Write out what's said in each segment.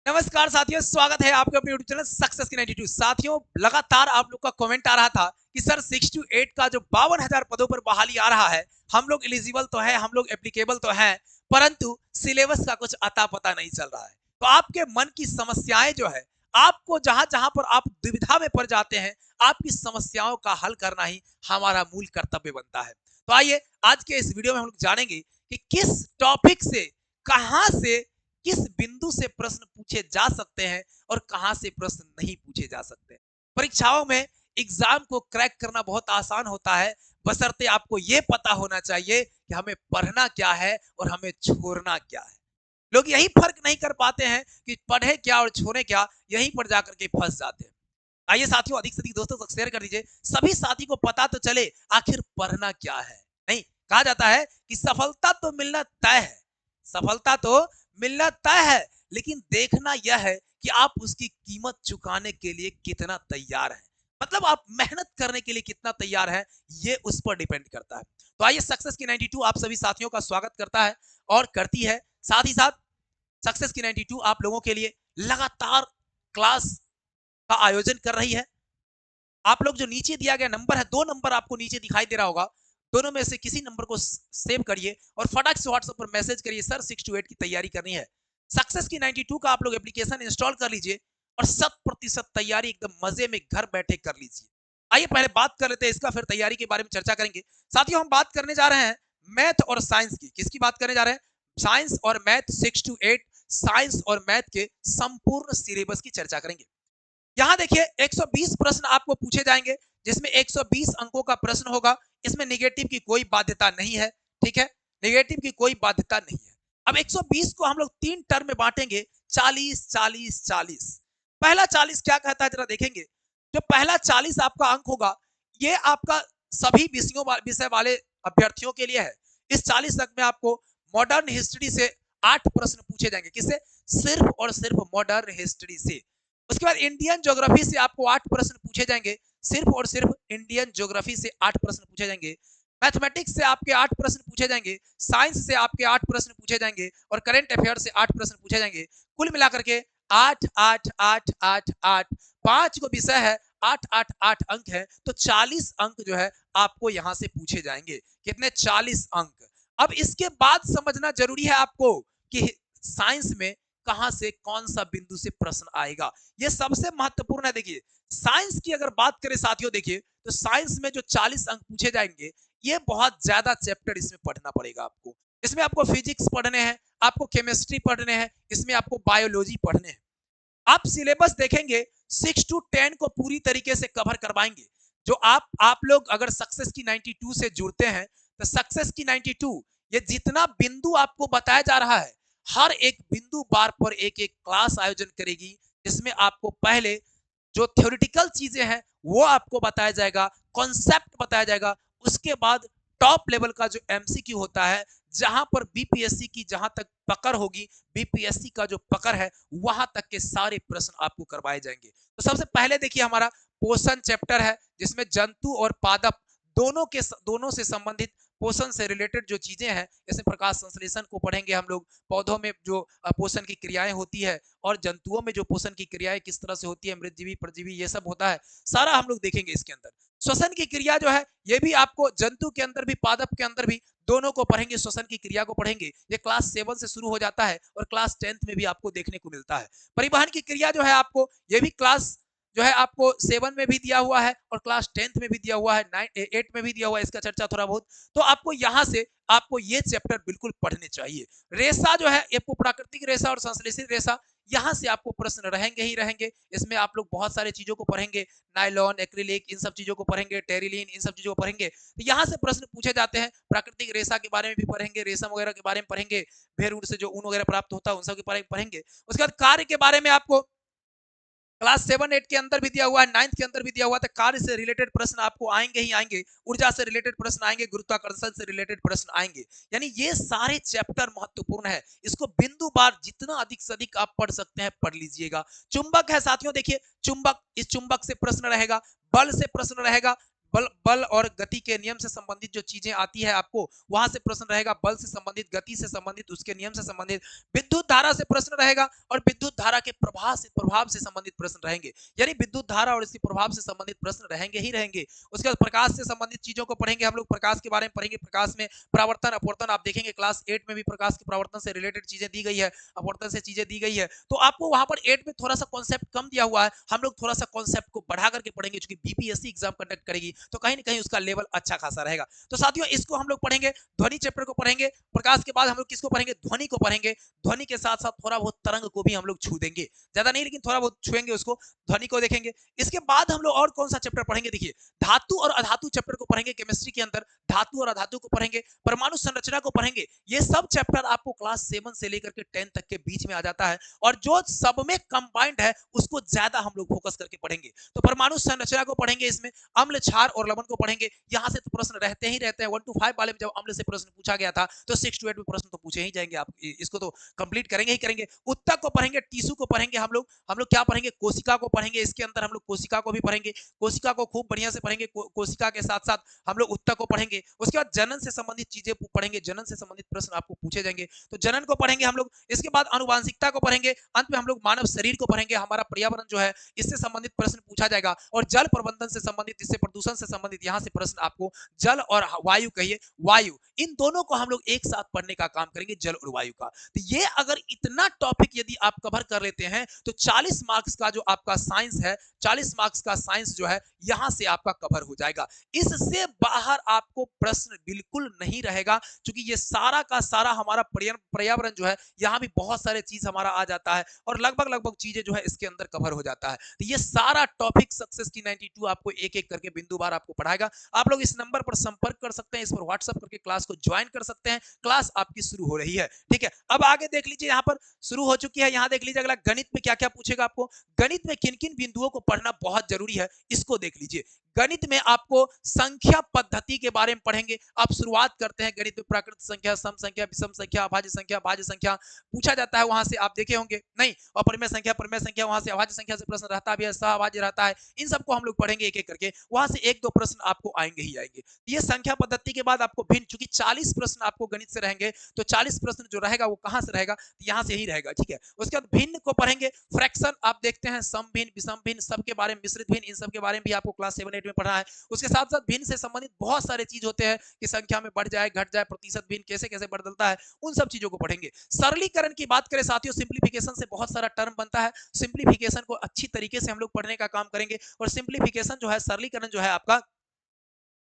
नमस्कार साथियों, स्वागत है आपके अपने यूट्यूब चैनल सक्सेस की 92। साथियों, लगातार आप लोग का कमेंट आ रहा था कि सर 6 to 8 का जो 52,000 पदों पर बहाली आ रहा है, हम लोग एलिजिबल तो है, हम लोग एप्लीकेबल तो हैं, परंतु सिलेबस का कुछ अता पता नहीं चल रहा है। तो आपके मन की समस्याएं जो है, आपको जहां जहां पर आप दुविधा में पड़ जाते हैं, आपकी समस्याओं का हल करना ही हमारा मूल कर्तव्य बनता है। तो आइए आज के इस वीडियो में हम लोग जानेंगे कि किस टॉपिक से, कहां से, किस बिंदु से प्रश्न पूछे जा सकते हैं और कहां से प्रश्न नहीं पूछे जा सकते। परीक्षाओं में एग्जाम को क्रैक करना बहुत आसान होता है, बशर्ते आपको यह पता होना चाहिए कि हमें पढ़ना क्या है और हमें छोड़ना क्या है। लोग यही फर्क नहीं कर पाते हैं कि पढ़े क्या और छोड़े क्या, यहीं पर जाकर के फंस जाते हैं। आइए साथियों, अधिक से अधिक दोस्तों तक शेयर कर दीजिए, सभी साथी को पता तो चले आखिर पढ़ना क्या है। नहीं, कहा जाता है कि सफलता तो मिलना तय है, सफलता तो मिलना तय है, लेकिन देखना यह है कि आप उसकी कीमत चुकाने के लिए कितना तैयार हैं। मतलब आप मेहनत करने के लिए कितना तैयार हैं, ये उस पर डिपेंड करता है। तो आइए, सक्सेस की 92 आप सभी साथियों का स्वागत करता है और करती है। साथ ही साथ सक्सेस की 92 आप लोगों के लिए लगातार क्लास का आयोजन कर रही है। आप लोग जो नीचे दिया गया नंबर है, 2 नंबर आपको नीचे दिखाई दे रहा होगा, दोनों में से किसी नंबर को सेव करिए और फटाक से व्हाट्सएप पर मैसेज करिए, सर 6 to 8 की तैयारी करनी है। सक्सेस की 92 का आप लोग एप्लीकेशन इंस्टॉल कर लीजिए और 100% तैयारी एकदम मजे में घर बैठे कर लीजिए। आइए पहले बात कर लेते हैं इसका, फिर तैयारी के बारे में चर्चा करेंगे। साथियों, हम बात करने जा रहे हैं मैथ और साइंस की। किसकी बात करने जा रहे हैं? साइंस और मैथ 6 to 8, साइंस और मैथ के संपूर्ण सिलेबस की चर्चा करेंगे। यहां देखिए 120 प्रश्न आपको पूछे जाएंगे, जिसमें 120 अंकों का प्रश्न होगा। इसमें निगेटिव की कोई बाध्यता नहीं है, ठीक है, निगेटिव की कोई बाध्यता नहीं है। अब 120 को हम लोग 3 टर्म में बांटेंगे, 40 40 40। पहला 40 क्या कहता है जरा देखेंगे। जो पहला 40 आपका अंक होगा, ये आपका सभी विषय वाले अभ्यर्थियों के लिए है। इस 40 अंक में आपको मॉडर्न हिस्ट्री से 8 प्रश्न पूछे जाएंगे। किससे? सिर्फ और सिर्फ मॉडर्न हिस्ट्री से। उसके बाद इंडियन ज्योग्राफी से आपको 8 प्रश्न पूछे जाएंगे, सिर्फ और सिर्फ इंडियन ज्योग्राफी से 8 प्रश्न पूछे जाएंगे। मैथमेटिक्स से आपके 8 प्रश्न पूछे जाएंगे, साइंस से आपके 8 प्रश्न पूछे जाएंगे और करंट अफेयर से 8 प्रश्न पूछे जाएंगे। कुल मिलाकर के 8 8 8 8 8, 5 को विषय है, 8 8 8 अंक है, तो 40 अंक जो है आपको यहां से पूछे जाएंगे। कितने? 40 अंक। अब इसके बाद समझना जरूरी है आपको कि साइंस में कहां से कौन सा बिंदु से प्रश्न आएगा, ये सबसे महत्वपूर्ण है। देखिए, साइंस की अगर बात करें साथियों, देखिए तो साइंस में जो 40 अंक पूछे जाएंगे, ये बहुत ज्यादा चैप्टर इसमें पढ़ना पड़ेगा आपको। इसमें आपको फिजिक्स पढ़ने हैं, आपको केमिस्ट्री पढ़ने हैं, इसमें आपको बायोलॉजी पढ़ने हैं। आप सिलेबस देखेंगे 6 to 10 को पूरी तरीके से कवर करवाएंगे। जो आप लोग अगर सक्सेस की 92 से जुड़ते हैं, तो सक्सेस की 92 ये जितना बिंदु आपको बताया जा रहा है, हर एक बिंदु बार पर एक एक क्लास आयोजन करेगी, जिसमें आपको पहले जो थ्योरेटिकल चीजें हैं वो आपको बताया जाएगा, कॉन्सेप्ट बताया जाएगा। उसके बाद टॉप लेवल का जो एमसीक्यू होता है, जहां पर बीपीएससी की जहां तक पकड़ होगी, बीपीएससी का जो पकड़ है, वहां तक के सारे प्रश्न आपको करवाए जाएंगे। तो सबसे पहले देखिए, हमारा पोषण चैप्टर है, जिसमें जंतु और पादप दोनों से संबंधित पोषण से रिलेटेड जो चीजें हैं, जैसे प्रकाश संश्लेषण को पढ़ेंगे हम लोग, पौधों में जो पोषण की क्रियाएं होती है और जंतुओं में जो पोषण की क्रियाएं किस तरह से होती है, मृतजीवी परजीवी ये सब होता है, सारा हम लोग देखेंगे इसके अंदर। श्वसन की क्रिया जो है, ये भी आपको जंतु के अंदर भी पादप के अंदर भी दोनों को पढ़ेंगे, श्वसन की क्रिया को पढ़ेंगे। ये क्लास 7 से शुरू हो जाता है और क्लास 10th में भी आपको देखने को मिलता है। परिवहन की क्रिया जो है आपको, ये भी क्लास जो है आपको 7 में भी दिया हुआ है और क्लास 10th में भी दिया हुआ है, 8 में भी दिया हुआ है, इसका चर्चा थोड़ा बहुत। तो आपको यहां से आपको ये चैप्टर बिल्कुल पढ़ने चाहिए। रेशा जो है, आपको प्राकृतिक रेशा और संश्लेषित रेशा, यहां से आपको प्रश्न रहेंगे ही रहेंगे। इसमें आप लोग बहुत सारे चीजों को पढ़ेंगे, नायलॉन, एक्रिलिक, इन सब चीजों को पढ़ेंगे, टेरिलीन, इन सब चीजों को पढ़ेंगे। तो यहां से प्रश्न पूछे जाते हैं। प्राकृतिक रेशा के बारे में भी पढ़ेंगे, रेशम वगैरह के बारे में पढ़ेंगे, भेड़ से जो ऊन वगैरह प्राप्त होता है उन सब के बारे में पढ़ेंगे। उसके बाद कार्य के बारे में आपको क्लास 7 8 के अंदर भी दिया हुआ है, 9th के अंदर भी दिया हुआ है। तो कार्य से रिलेटेड प्रश्न आपको आएंगे ही आएंगे, ऊर्जा से रिलेटेड प्रश्न आएंगे, गुरुत्वाकर्षण से रिलेटेड प्रश्न आएंगे। यानी ये सारे चैप्टर महत्वपूर्ण है, इसको बिंदु बार जितना अधिक से अधिक आप पढ़ सकते हैं पढ़ लीजिएगा। चुंबक है साथियों, देखिए चुंबक, इस चुंबक से प्रश्न रहेगा, बल से प्रश्न रहेगा, बल और गति के नियम से संबंधित जो चीजें आती है आपको, वहां से प्रश्न रहेगा। बल से संबंधित, गति से संबंधित, उसके नियम से संबंधित, विद्युत धारा से प्रश्न रहेगा और विद्युत धारा के प्रभाव से संबंधित प्रश्न रहेंगे। यानी विद्युत धारा और इसके प्रभाव से संबंधित प्रश्न रहेंगे ही रहेंगे। उसके बाद प्रकाश से संबंधित चीजों को पढ़ेंगे हम लोग, प्रकाश के बारे में पढ़ेंगे। प्रकाश में परावर्तन अपवर्तन आप देखेंगे, क्लास 8 में भी प्रकाश के परावर्तन से रिलेटेड चीजें दी गई है, अपवर्तन से चीजें दी गई है। तो आपको वहां पर 8 में थोड़ा सा कॉन्सेप्ट कम दिया हुआ है, हम लोग थोड़ा सा कॉन्सेप्ट को बढ़ा करके पढ़ेंगे, क्योंकि बीपीएससी एग्जाम कंडक्ट करेगी तो कहीं ना कहीं उसका लेवल अच्छा खासा रहेगा। तो साथियों इसको हम लोग पढ़ेंगे, ध्वनि चैप्टर को पढ़ेंगे। प्रकाश के बाद हम लोग किसको पढ़ेंगे? ध्वनि को पढ़ेंगे। ध्वनि के साथ साथ थोड़ा बहुत तरंग को भी हम लोग छू देंगे, ज्यादा नहीं लेकिन थोड़ा बहुत छुएंगे उसको, ध्वनि को देखेंगे। इसके बाद हम लोग और कौन सा चैप्टर पढ़ेंगे? देखिए, धातु और अधातु चैप्टर को पढ़ेंगे। केमिस्ट्री के अंदर धातु और अधातु को पढ़ेंगे, परमाणु संरचना को पढ़ेंगे। ये सब चैप्टर आपको क्लास 7 से लेकर के 10 तक के बीच में आ जाता है, और जो सब में कंबाइंड है उसको ज्यादा हम लोग फोकस करके पढ़ेंगे। तो परमाणु संरचना को पढ़ेंगे, इसमें अम्ल, क्षार और लवण को पढ़ेंगे। यहां से तो प्रश्न रहते ही रहते हैं। 1 to 5 वाले में जब अम्ल से प्रश्न पूछा गया था, तो 6 to 8 में प्रश्न तो पूछे ही जाएंगे, आप इसको तो कंप्लीट करेंगे ही करेंगे। उत्तक को पढ़ेंगे, टिश्यू को पढ़ेंगे हम लोग क्या पढ़ेंगे? कोशिका को पढ़ेंगे। इसके अंदर हम लोग कोशिका को भी पढ़ेंगे, कोशिका को खूब बढ़िया से पढ़ेंगे। कोशिका के साथ साथ हम लोग उत्तक को पढ़ेंगे। उसके बाद जनन से संबंधित चीजें पढ़ेंगे, जनन से संबंधित प्रश्न आपको पूछे जाएंगे, तो जनन को पढ़ेंगे हम लोग। इसके बाद आनुवांशिकता को पढ़ेंगे। अंत में हम लोग मानव शरीर को पढ़ेंगे, हमारा पर्यावरण जो है इससे संबंधित प्रश्न पूछा जाएगा, और जल प्रबंधन से संबंधित, इससे प्रदूषण से संबंधित यहां से प्रश्न आपको, जल और वायु कहिए, वायु, इन दोनों को हम लोग एक साथ पढ़ने का काम करेंगे, जल और वायु का। तो ये अगर इतना टॉपिक यदि आप कवर कर लेते हैं तो 40 मार्क्स का जो आपका साइंस है, 40 मार्क्स का साइंस जो है यहां से आपका कवर हो जाएगा। इससे बाहर आपको प्रश्न बिल्कुल नहीं रहेगा, क्योंकि ये सारा का सारा हमारा पर्यावरण जो है, यहाँ भी बहुत सारे चीज हमारा आ जाता है, और लगभग चीजें जो है इसके अंदर कवर हो जाता है। तो ये सारा टॉपिक सक्सेस की 92 आपको एक एक करके बिंदुवार आपको पढ़ाएगा। आप लोग इस नंबर पर संपर्क कर सकते हैं, इस पर व्हाट्सएप करके क्लास को ज्वाइन कर सकते हैं। क्लास आपकी शुरू हो रही है, ठीक है। अब आगे देख लीजिए, यहाँ पर शुरू हो चुकी है। यहाँ देख लीजिए अगला, गणित में क्या क्या पूछेगा आपको। गणित में किन किन बिंदुओं को पढ़ना बहुत जरूरी है, इसको देख लीजिए। गणित में आपको संख्या पद्धति के बारे में पढ़ेंगे। आप शुरुआत करते हैं गणित में, प्राकृत संख्या, सम संख्या, विषम संख्या, अभाज्य संख्या, भाज्य संख्या पूछा जाता है, वहां से आप देखे होंगे नहीं, और परिमेय संख्या, वहां से अभाज्य संख्या से प्रश्न रहता भी है, सहअभाज्य रहता है। इन सबको हम लोग पढ़ेंगे एक एक करके, वहां से एक दो प्रश्न आपको आएंगे ही आएंगे। ये संख्या पद्धति के बाद आपको भिन्न, चूंकि 40 प्रश्न आपको गणित से रहेंगे, तो 40 प्रश्न जो रहेगा वो कहां से रहेगा? यहाँ से ही रहेगा, ठीक है। उसके बाद भिन्न को पढ़ेंगे। फ्रैक्शन आप देखते हैं, सम भिन्न, विषम भिन्न, सबके बारे में, मिश्रित भिन्न, इन सब के बारे में भी आपको क्लास 7 8 में पढ़ना है। उसके साथ साथ भिन्न से संबंधित बहुत सारे चीज होते हैं कि संख्या में बढ़ जाए, घट जाए, प्रतिशत भिन्न कैसे कैसे बदलता है, उन सब चीजों को पढ़ेंगे। सरलीकरण की बात करें साथियों, सिंप्लीफिकेशन से बहुत सारा टर्म बनता है, सिंप्लीफिकेशन को अच्छी तरीके से हम लोग पढ़ने का काम करेंगे। और सिंप्लीफिकेशन जो है, सरलीकरण जो है आपका,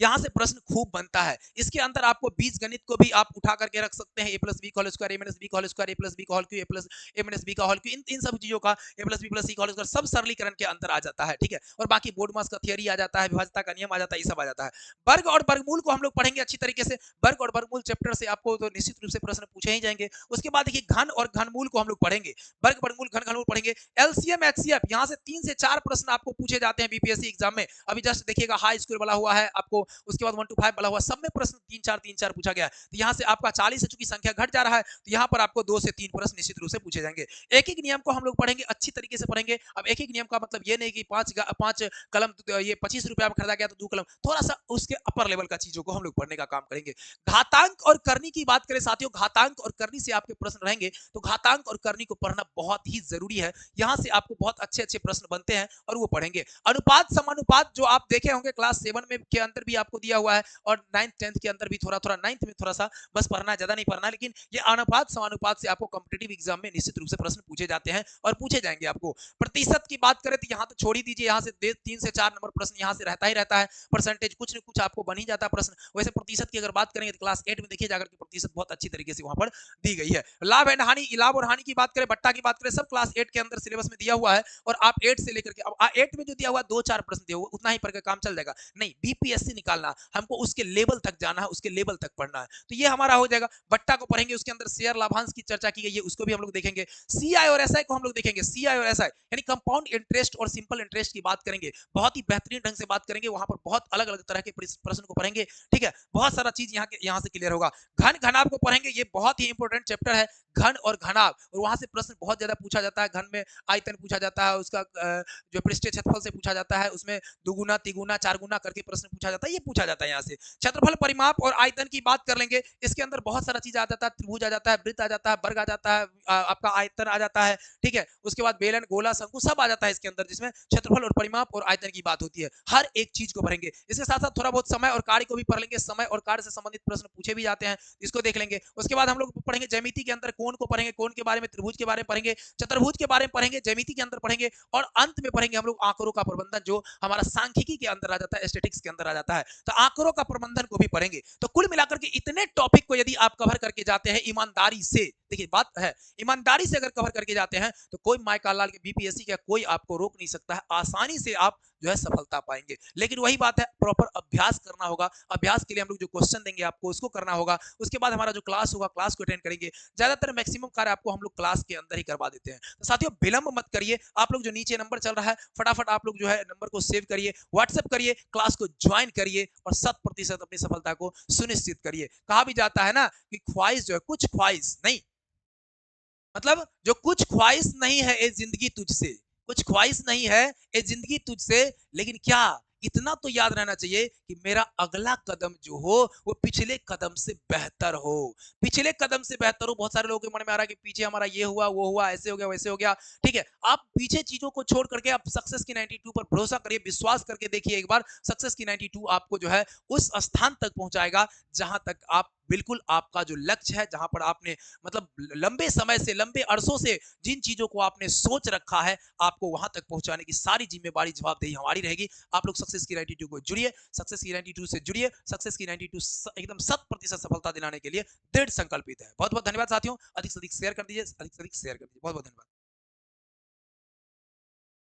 यहां से प्रश्न खूब बनता है। इसके अंदर आपको बीज गणित को भी आप उठा करके रख सकते हैं, a प्लस बी का whole square, a minus B का whole square, a plus B का whole cube, a plus a minus B का होल क्यूब, इन सब चीजों का a plus B plus C का होल स्क्वायर सब सरलीकरण के अंदर आ जाता है, ठीक है। और बाकी बोर्ड मास का थियरी आ जाता है, विभाज्यता का नियम आ जाता है, ये सब आ जाता है। वर्ग और वर्गमूल को हम लोग पढ़ेंगे अच्छी तरीके से। वर्ग और वर्गमूल चैप्टर से आपको तो निश्चित रूप से प्रश्न पूछे ही जाएंगे। उसके बाद देखिए, घन और घनमूल को हम लोग पढ़ेंगे, वर्ग वर्गमूल घन घनमूल पढ़ेंगे। एलसीएम एचसीएफ, यहाँ से 3 से 4 प्रश्न आपको पूछे जाते हैं बीपीएससी एग्जाम में। अभी जस्ट देखिएगा, हाई स्कूल वाला हुआ है आपको, उसके बाद 1 to 5 वाला हुआ, सब में प्रश्न 3 4 पूछा गया है। तो यहाँ से आपका 40 से चूंकि संख्या घट जा रहा है, तो यहाँ पर आपको 2 से 3 प्रश्न निश्चित रूप से पूछे जाएंगे। एक एक नियम को हम लोग पढ़ेंगे, अच्छी तरीके से पढ़ेंगे। अब एक एक नियम का मतलब ये नहीं कि 5 कलम ये 25 रुपया में खरीदा गया तो 2 कलम, थोड़ा सा उसके अपर लेवल का चीजों को हम लोग पढ़ने का काम करेंगे। घातांक और करनी की बात करें साथियों, घातांक और करनी से आपके प्रश्न रहेंगे, तो घातांक और करनी को पढ़ना बहुत ही जरूरी है। यहाँ से आपको बहुत अच्छे अच्छे प्रश्न बनते हैं और वो पढ़ेंगे। अनुपात समानुपात जो आप देखे होंगे क्लास 7 में के अंदर भी आपको दिया हुआ है, और 9th 10th के अंदर भी थोड़ा थोड़ा, 9th में थोड़ा सा बस पढ़ना, ज्यादा नहीं पढ़ना। लेकिन ये अनुपात समानुपात से आपको कॉम्पिटिटिव एग्जाम में निश्चित रूप से प्रश्न पूछे जाते हैं और पूछे जाएंगे आपको। प्रतिशत की बात करें तो यहाँ तो छोड़ ही दीजिए, यहाँ से 3 से 4 नंबर प्रश्न यहाँ से रहता ही रहता है। परसेंटेज कुछ न कुछ आपको बन ही जाता है प्रश्न। वैसे प्रतिशत की अगर बात करेंगे तो क्लास 8 में देखिए जाकर के प्रतिशत बहुत अच्छी तरीके से वहां पर दी गई है। लाभ एंड हानि, लाभ और हानि की बात करें, बट्टा की बात करें, सब क्लास 8 के अंदर सिलेबस में दिया हुआ है। और आप 8 से लेकर के, अब 8 में जो दिया हुआ 2 4 प्रश्न दिया हुआ, उतना ही पढ़ के काम चल जाएगा नहीं। बीपीएससी निकालना, हमको उसके लेवल तक जाना है, उसके लेवल तक पढ़ना है। तो ये हमारा हो जाएगा। बट्टा को पढ़ेंगे, उसके अंदर शेयर लाभांश की चर्चा की गई है, उसको भी हम लोग देखेंगे। सीआई और एसआई को हम लोग देखेंगे। सीआई और एसआई यानी कंपाउंड इंटरेस्ट और सिंपल इंटरेस्ट की बात करेंगे, बहुत ही बेहतरीन ढंग से बात करेंगे। वहां पर बहुत अलग अलग तरह के प्रश्न को पढ़ेंगे, ठीक है। बहुत सारा चीज यहाँ से क्लियर होगा। घन घनाभ को पढ़ेंगे, ये बहुत ही इंपॉर्टेंट चैप्टर है। घन और घनाभ, और वहां से प्रश्न बहुत ज्यादा पूछा जाता है। घन में आयतन पूछा जाता है, उसका जो पृष्ठीय क्षेत्रफल से पूछा जाता है, उसमें दुगुना तिगुना चार गुना करके प्रश्न पूछा जाता है, ये पूछा जाता है यहाँ से। क्षेत्रफल परिमाप और आयतन की बात कर लेंगे, इसके अंदर बहुत सारा चीज आ जाता है। त्रिभुज आ जाता है, वृत्त आ जाता है, वर्ग आ जाता है, आपका आयतन आ जाता है, ठीक है। उसके बाद बेलन, गोला, शंकु सब आ जाता है इसके अंदर, जिसमें क्षेत्रफल और परिमाप और आयतन की बात होती है। हर एक चीज को पढ़ेंगे। इसके साथ साथ थोड़ा बहुत समय और कार्य को भी पढ़ लेंगे। समय और कार्य से संबंधित प्रश्न पूछे भी जाते हैं, इसको देख लेंगे। उसके बाद हम लोग पढ़ेंगे ज्यामिति के अंदर कोण को पढ़ेंगे, कोण के बारे में, त्रिभुज के बारे में पढ़ेंगे, चतुर्भुज के बारे में पढ़ेंगे, ज्यामिति के अंदर पढ़ेंगे, और अंत में पढ़ेंगे हम लोग आंकड़ों का प्रबंधन, जो हमारा सांख्यिकी के अंदर आ जाता है, स्टैटिस्टिक्स के अंदर आ जाता है। तो आंकड़ों का प्रबंधन को भी पढ़ेंगे। तो कुल मिलाकर के इतने टॉपिक को यदि आप कवर करके जाते हैं ईमानदारी से, देखिए बात है, ईमानदारी से अगर कवर करके जाते हैं तो कोई माइकल लाल के बीपीएससी का कोई आपको रोक नहीं सकता है। आसानी से आप जो है सफलता पाएंगे। लेकिन वही बात है, प्रॉपर अभ्यास करना होगा। अभ्यास के लिए हम लोग जो क्वेश्चन देंगे आपको, उसको करना होगा। उसके बाद हमारा जो क्लास होगा, क्लास को अटेंड करेंगे। ज्यादातर मैक्सिमम कार्य आपको हम लोग क्लास के अंदर ही करवा देते हैं। तो साथियों विलंब मत करिए, आप लोग जो नीचे नंबर चल रहा है, फटाफट आप लोग जो है नंबर को सेव करिए, व्हाट्सएप करिए, क्लास को ज्वाइन करिए और 100% अपनी सफलता को सुनिश्चित करिए। कहा भी जाता है ना कि ख्वाहिश जो है, कुछ ख्वाहिश नहीं, मतलब जो कुछ ख्वाहिश नहीं है ये जिंदगी तुझसे, कुछ ख्वाहिश नहीं है ये जिंदगी तुझसे, लेकिन क्या इतना तो याद रहना चाहिए कि मेरा अगला कदम जो हो वो पिछले कदम से बेहतर हो, पिछले कदम से बेहतर हो। बहुत सारे लोगों के मन में आ रहा है कि पीछे हमारा ये हुआ, वो हुआ, ऐसे हो गया, वैसे हो गया, ठीक है। आप पीछे चीजों को छोड़ करके आप सक्सेस की 92 पर भरोसा करिए, विश्वास करके देखिए एक बार। सक्सेस की 92 आपको जो है उस स्थान तक पहुंचाएगा जहां तक आप बिल्कुल, आपका जो लक्ष्य है, जहां पर आपने मतलब लंबे समय से, लंबे अरसों से जिन चीजों को आपने सोच रखा है, आपको वहां तक पहुंचाने की सारी जिम्मेवारी, जवाबदेही हमारी रहेगी। आप लोग सक्सेस की 92 को जुड़िए, सक्सेस की 92 से जुड़िए। सक्सेस की 92 एकदम 100% सफलता दिलाने के लिए दृढ़ संकल्पित है। बहुत बहुत धन्यवाद साथियों। अधिक से अधिक शेयर कर दीजिए, अधिक से अधिक शेयर कर दीजिए। बहुत बहुत धन्यवाद।